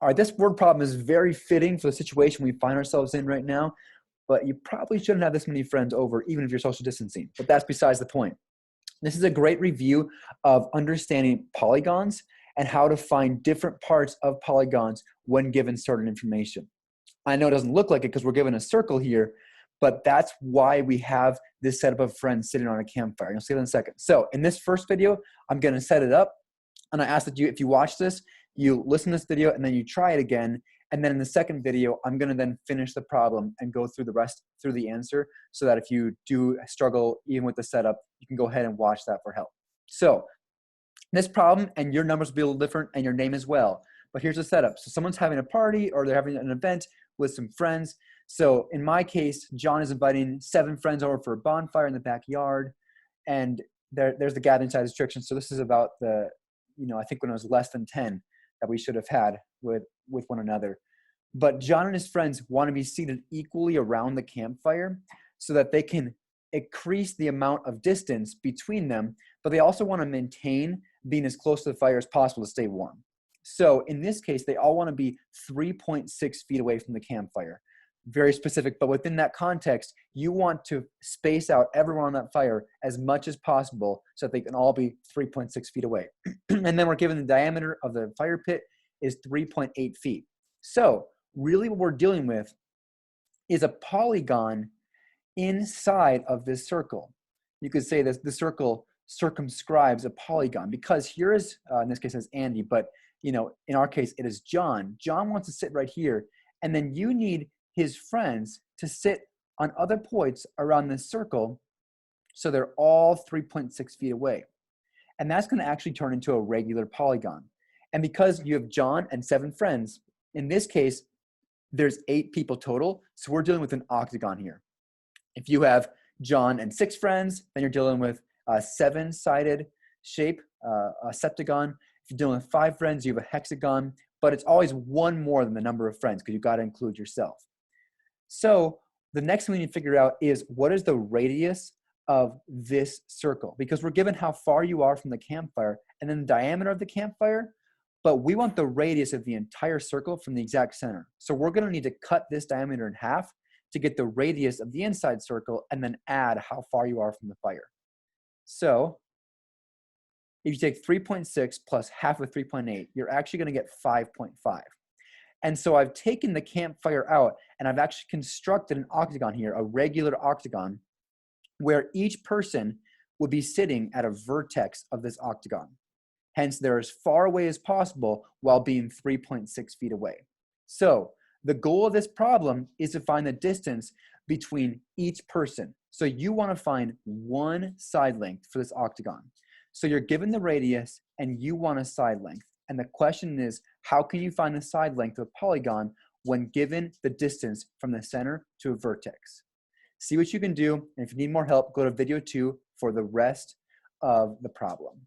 All right, this word problem is very fitting for the situation we find ourselves in right now, but you probably shouldn't have this many friends over, even if you're social distancing. But that's besides the point. This is a great review of understanding polygons and how to find different parts of polygons when given certain information. I know it doesn't look like it because we're given a circle here, but that's why we have this setup of friends sitting on a campfire. You'll see that in a second. So in this first video, I'm going to set it up, and I ask that you, if you watch this, you listen to this video and then you try it again. And then in the second video, I'm going to then finish the problem and go through the rest through the answer, so that if you do struggle even with the setup, you can go ahead and watch that for help. So this problem, and your numbers will be a little different and your name as well. But here's the setup. So someone's having a party or they're having an event with some friends. So in my case, John is inviting 7 friends over for a bonfire in the backyard. And there's the gathering size restriction. So this is about the, I think when it was less than 10 that we should have had with one another. But John and his friends want to be seated equally around the campfire so that they can increase the amount of distance between them, but they also want to maintain being as close to the fire as possible to stay warm. So in this case, they all want to be 3.6 feet away from the campfire. Very specific, but within that context, you want to space out everyone on that fire as much as possible so that they can all be 3.6 feet away. And then we're given the diameter of the fire pit is 3.8 feet. So really what we're dealing with is a polygon inside of this circle. You could say that the circle circumscribes a polygon, because here is, in this case it's Andy, but in our case it is John. John wants to sit right here, and then you need his friends to sit on other points around this circle so they're all 3.6 feet away. And that's going to actually turn into a regular polygon. And because you have John and 7 friends, in this case, there's 8 people total, so we're dealing with an octagon here. If you have John and 6 friends, then you're dealing with a 7-sided shape, a septagon. If you're dealing with 5 friends, you have a hexagon, but it's always one more than the number of friends because you've got to include yourself. So the next thing we need to figure out is, what is the radius of this circle? Because we're given how far you are from the campfire and then the diameter of the campfire, but we want the radius of the entire circle from the exact center. So we're going to need to cut this diameter in half to get the radius of the inside circle and then add how far you are from the fire. So if you take 3.6 plus half of 3.8, you're actually going to get 5.5. And so I've taken the campfire out and I've actually constructed an octagon here, a regular octagon, where each person would be sitting at a vertex of this octagon. Hence, they're as far away as possible while being 3.6 feet away. So the goal of this problem is to find the distance between each person. So you want to find one side length for this octagon. So you're given the radius and you want a side length. And the question is, how can you find the side length of a polygon when given the distance from the center to a vertex? See what you can do. And if you need more help, go to video 2 for the rest of the problem.